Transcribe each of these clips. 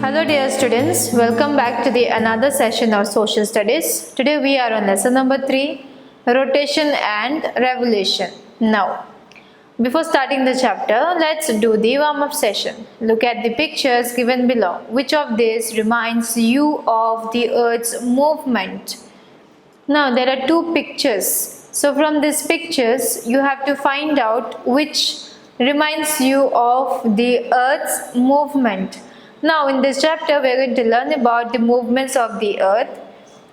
Hello dear students, welcome back to the another session of social studies. Today we are on lesson number 3, rotation and revolution. Now, before starting the chapter, let's do the warm-up session. Look at the pictures given below. Which of these reminds you of the Earth's movement? Now there are two pictures. So from these pictures, you have to find out which reminds you of the Earth's movement. Now in this chapter, we are going to learn about the movements of the Earth,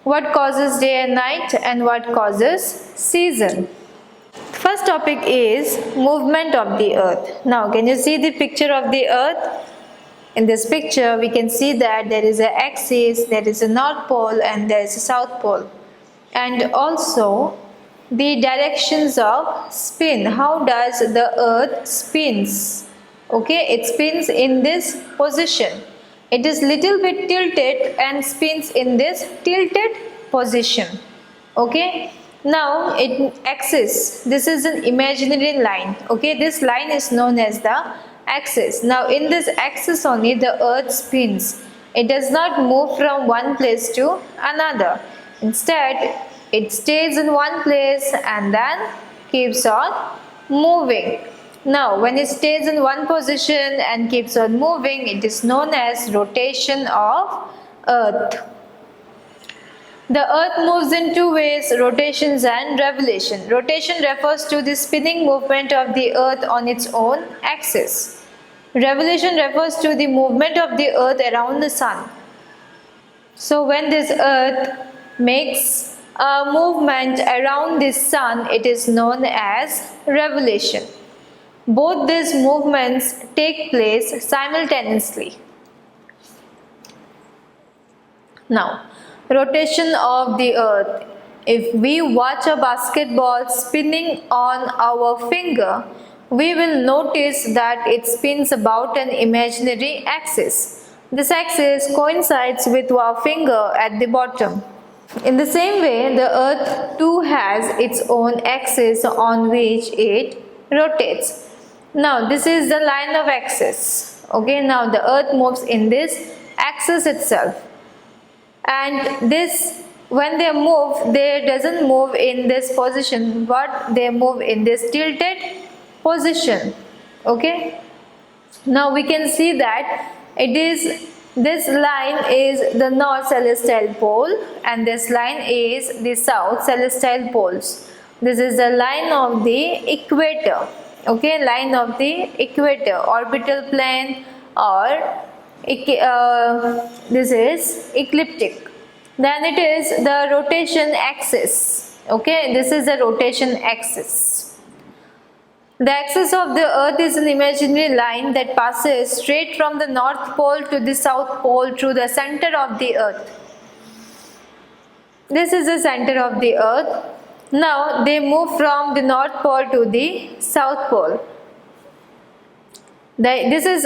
what causes day and night and what causes season. First topic is movement of the Earth. Now can you see the picture of the Earth? In this picture, we can see that there is an axis, there is a North Pole and there is a South Pole. And also the directions of spin. How does the Earth spins? Okay, it spins in this position. It is little bit tilted and spins in this tilted position. Okay, now it axis. This is an imaginary line. Okay, this line is known as the axis. Now in this axis only the Earth spins. It does not move from one place to another. Instead, it stays in one place and then keeps on moving. Now, when it stays in one position and keeps on moving, it is known as rotation of Earth. The Earth moves in two ways, rotations and revolution. Rotation refers to the spinning movement of the Earth on its own axis. Revolution refers to the movement of the Earth around the Sun. So, when this Earth makes a movement around the Sun, it is known as revolution. Both these movements take place simultaneously. Now, rotation of the Earth. If we watch a basketball spinning on our finger, we will notice that it spins about an imaginary axis. This axis coincides with our finger at the bottom. In the same way, the Earth too has its own axis on which it rotates. Now this is the line of axis. Okay, now the Earth moves in this axis itself. And this, when they move, they doesn't move in this position, but they move in this tilted position. Okay. Now we can see that this line is the North Celestial Pole and this line is the South Celestial Poles. This is the line of the equator. Okay, line of the equator, orbital plane, or this is ecliptic. Then it is the rotation axis. Okay, this is the rotation axis. The axis of the Earth is an imaginary line that passes straight from the North Pole to the South Pole through the center of the Earth. This is the center of the Earth. Now they move from the North Pole to the South Pole. This is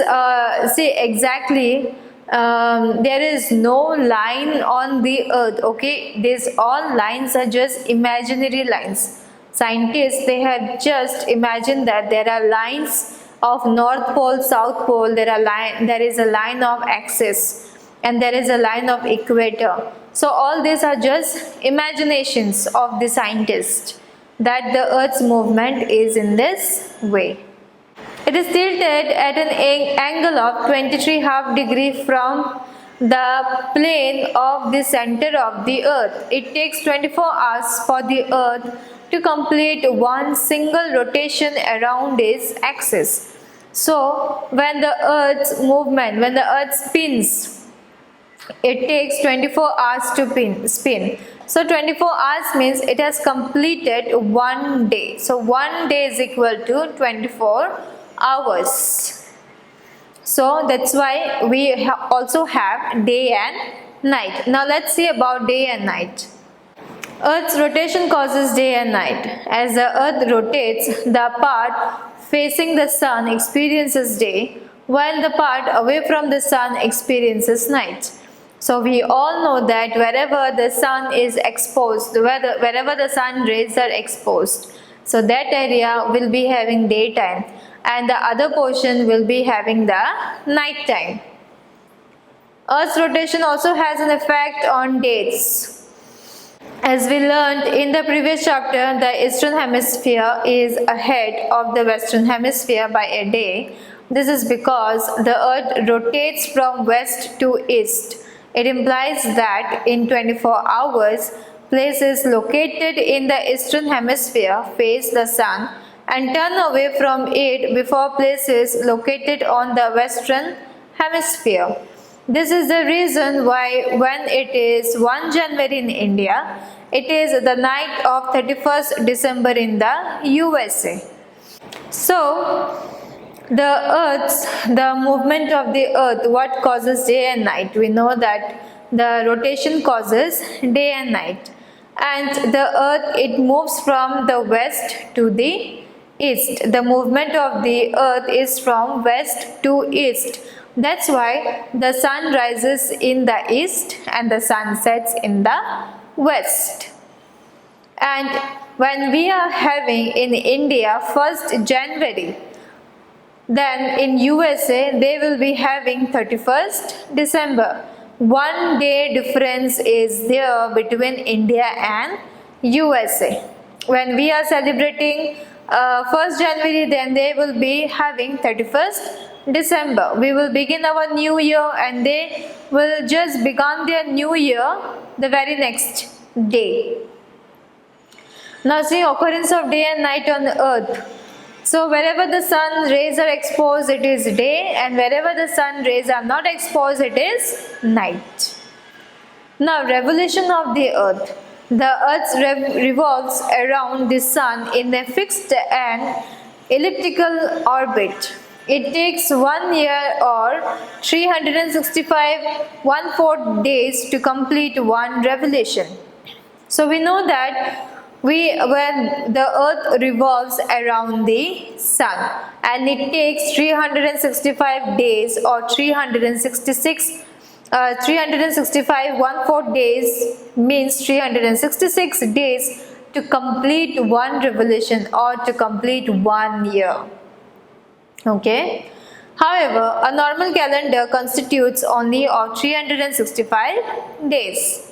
see exactly there is no line on the Earth. Okay, these all lines are just imaginary lines. Scientists, they have just imagined that there are lines of North Pole, South Pole. There is a line of axis and there is a line of equator. So all these are just imaginations of the scientist that the Earth's movement is in this way. It is tilted at an angle of 23.5 degrees from the plane of the center of the Earth. It takes 24 hours for the Earth to complete one single rotation around its axis. So when the Earth's movement, when the Earth spins, it takes 24 hours to spin. So 24 hours means it has completed one day. So one day is equal to 24 hours. So that's why we also have day and night. Now let's see about day and night. Earth's rotation causes day and night. As the Earth rotates, the part facing the Sun experiences day, while the part away from the Sun experiences night. So we all know that wherever the Sun is exposed, wherever the Sun rays are exposed, so that area will be having daytime and the other portion will be having the night time. Earth's rotation also has an effect on dates. As we learned in the previous chapter, the eastern hemisphere is ahead of the western hemisphere by a day. This is because the earth rotates from west to east. It implies that in 24 hours, places located in the eastern hemisphere face the sun and turn away from it before places located on the western hemisphere. This is the reason why when it is 1 January in India, it is the night of 31st December in the USA. So, the movement of the earth, what causes day and night? We know that the rotation causes day and night. And the earth, it moves from the west to the east. The movement of the earth is from west to east. That's why the sun rises in the east and the sun sets in the west. And when we are having in India 1st January, then in USA they will be having 31st December. 1 day difference is there between India and USA. When we are celebrating 1st January, then they will be having 31st December. We will begin our new year and they will just begin their new year the very next day. Now see occurrence of day and night on earth. So wherever the sun rays are exposed, it is day, and wherever the sun rays are not exposed, it is night. Now revolution of the earth. The earth revolves around the sun in a fixed and elliptical orbit. It takes 1 year or 365 1/4 days to complete one revolution. So we know that when the earth revolves around the sun and it takes 365 days or 365 1/4 days means 366 days to complete one revolution or to complete 1 year. Okay. However, a normal calendar constitutes only of 365 days.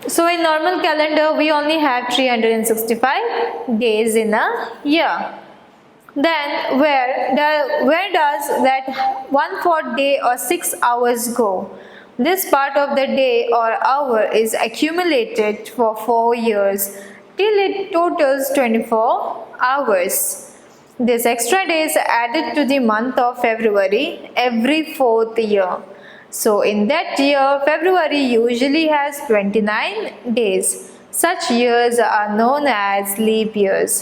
So in normal calendar we only have 365 days in a year. Then where does that 1/4 day or 6 hours go? This part of the day or hour is accumulated for 4 years till it totals 24 hours. This extra day is added to the month of February every 4th year. So in that year, February usually has 29 days. Such years are known as leap years.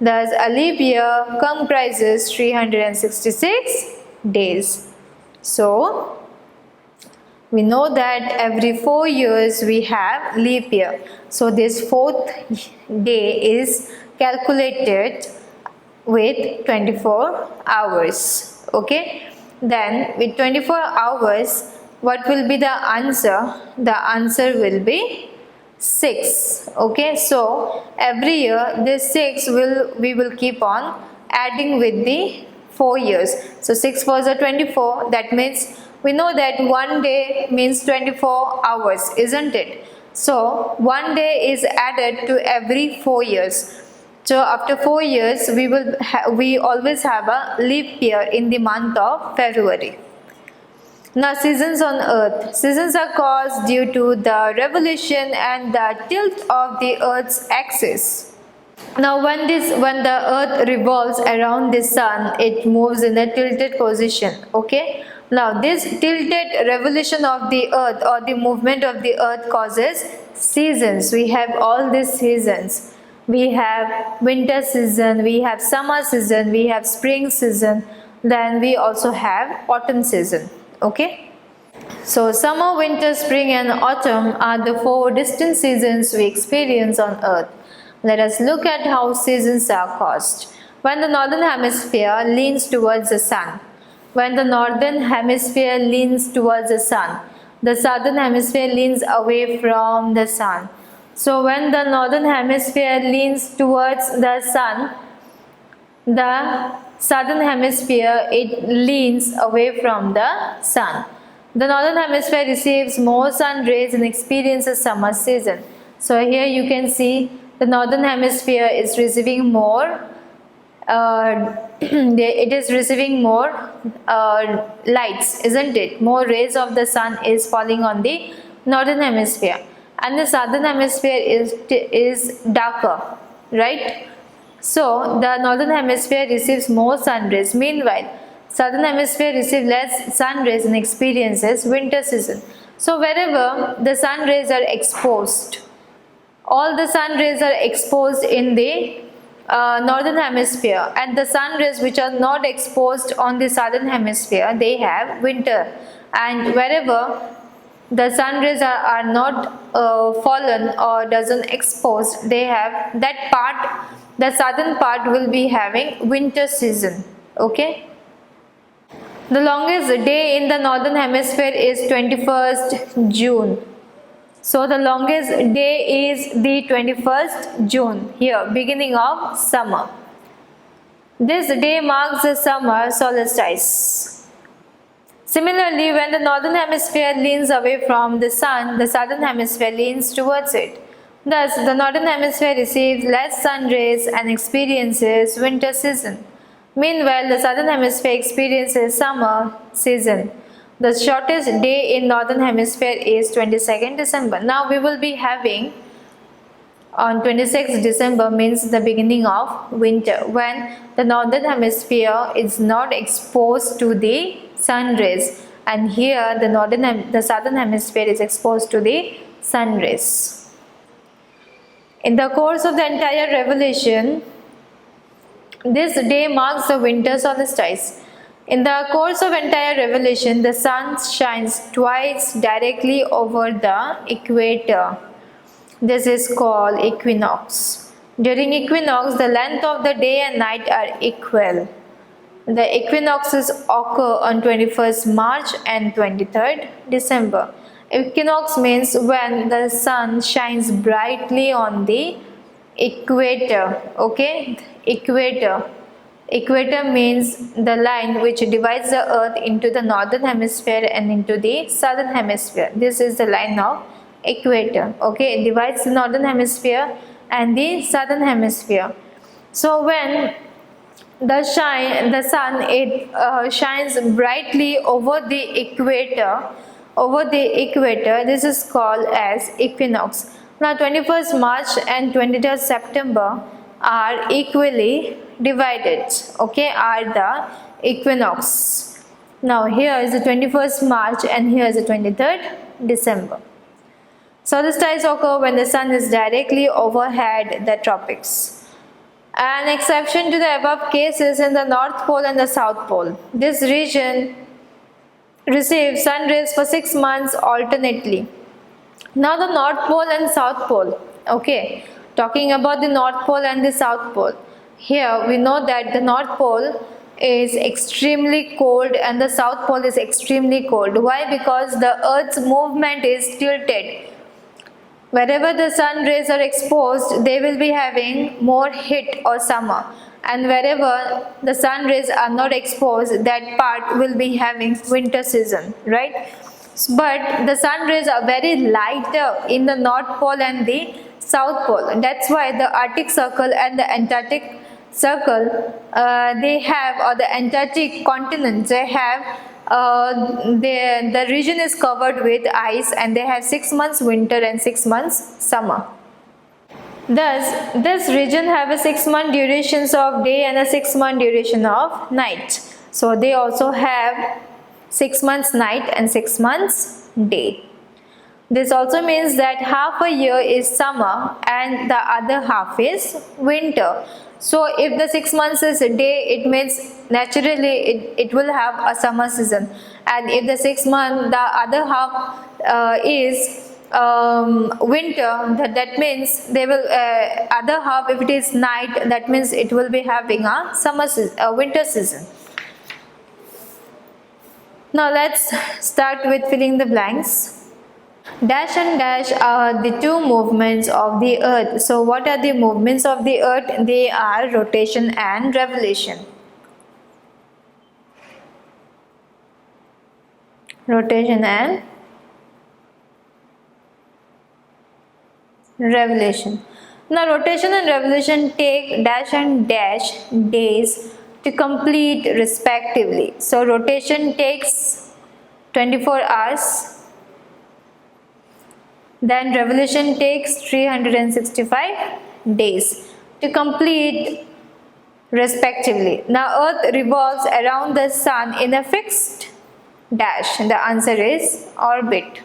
Thus, a leap year comprises 366 days. So, we know that every 4 years we have leap year. So, this 4th day is calculated with 24 hours. Okay. Then with 24 hours, what will be the answer? The answer will be 6. Okay, so every year this 6 we will keep on adding with the 4 years. So 6 4s are 24. That means we know that 1 day means 24 hours, isn't it? So 1 day is added to every 4 years. So after 4 years, we always have a leap year in the month of February. Now seasons on earth. Seasons are caused due to the revolution and the tilt of the earth's axis. Now when the earth revolves around the sun, it moves in a tilted position. Okay. Now this tilted revolution of the earth or the movement of the earth causes seasons. We have all these seasons. We have winter season, we have summer season, we have spring season, then we also have autumn season. Okay. So summer, winter, spring and autumn are the 4 distinct seasons we experience on earth. Let us look at how seasons are caused. When the northern hemisphere leans towards the sun. When the northern hemisphere leans towards the sun, the southern hemisphere leans away from the sun. So when the northern hemisphere leans towards the sun, the southern hemisphere it leans away from the sun. The northern hemisphere receives more sun rays and experiences summer season. So here you can see the northern hemisphere is receiving more it is receiving more lights, isn't it? More rays of the sun is falling on the northern hemisphere, and the southern hemisphere is darker, right? So the northern hemisphere receives more sun rays. Meanwhile, southern hemisphere receives less sun rays and experiences winter season. So wherever the sun rays are exposed, all the sun rays are exposed in the northern hemisphere, and the sun rays which are not exposed on the southern hemisphere, they have winter. And wherever the sun rays are not fallen or doesn't exposed, they have that part, the southern part will be having winter season. Okay, the longest day in the northern hemisphere is 21st June. So the longest day is the 21st June, here, beginning of summer. This day marks the summer solstice. Similarly, when the northern hemisphere leans away from the sun, the southern hemisphere leans towards it. Thus, the northern hemisphere receives less sun rays and experiences winter season. Meanwhile, the southern hemisphere experiences summer season. The shortest day in northern hemisphere is 22nd December. Now we will be having on 26th December means the beginning of winter, when the northern hemisphere is not exposed to the sun rays, and here the southern hemisphere is exposed to the sun rays. In the course of the entire revolution, this day marks the winter solstice. In the course of entire revolution, the sun shines twice directly over the equator. This is called equinox. During equinox, the length of the day and night are equal. The equinoxes occur on 21st March and 23rd December. Equinox means when the sun shines brightly on the equator. Okay, equator. Equator means the line which divides the earth into the northern hemisphere and into the southern hemisphere. This is the line of equator. Okay, it divides the northern hemisphere and the southern hemisphere. So when the sun shines brightly over the equator, this is called as equinox. Now 21st March and 23rd September are equally divided, okay, are the equinox. Now here is the 21st March and here is the 23rd December. Solstices occur when the sun is directly overhead the tropics. An exception to the above case is in the North Pole and the South Pole. This region receives sun rays for 6 months alternately. Now the North Pole and South Pole, okay, talking about the North Pole and the South Pole. Here we know that the North Pole is extremely cold and the South Pole is extremely cold. Why? Because the Earth's movement is tilted. Wherever the sun rays are exposed, they will be having more heat or summer, and wherever the sun rays are not exposed, that part will be having winter season, right? But the sun rays are very lighter in the North Pole and the South Pole. That's why the Arctic Circle and the Antarctic Circle, they have, or the Antarctic continent, they have the region is covered with ice, and they have 6 months winter and 6 months summer. Thus, this region have a 6-month durations of day and a 6-month duration of night. So they also have 6 months night and 6 months day. This also means that half a year is summer and the other half is winter. So if the 6 months is a day, it means naturally it will have a summer season, and if the 6 months, the other half is winter, that means they will other half, if it is night, that means it will be having a summer season, a winter season. Now let's start with filling the blanks. Dash and dash are the two movements of the earth. So what are the movements of the earth? They are rotation and revolution. Rotation and revolution. Now rotation and revolution take dash and dash days to complete respectively. So rotation takes 24 hours, then revolution takes 365 days to complete respectively. Now earth revolves around the sun in a fixed dash. The answer is orbit.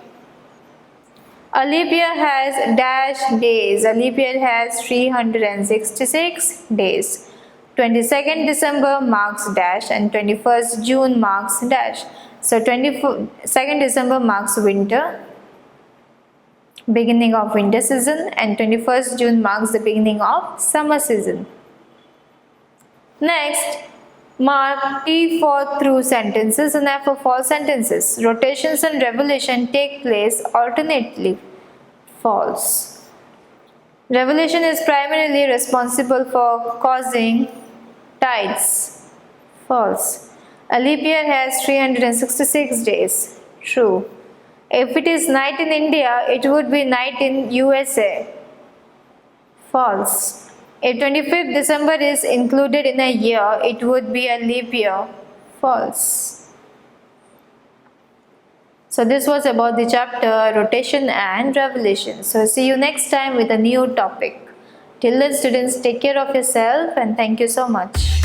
A leap year has dash days. A leap year has 366 days. 22nd December marks dash and 21st June marks dash. So 22nd December marks winter, beginning of winter season, and 21st June marks the beginning of summer season. Next, mark T for true sentences and F for false sentences. Rotations and revolution take place alternately. False. Revolution is primarily responsible for causing tides. False. A leap year has 366 days. True. If it is night in India, it would be night in USA. False. If 25th December is included in a year, it would be a leap year. False. So this was about the chapter rotation and revolution. So see you next time with a new topic. Till then students, take care of yourself and thank you so much.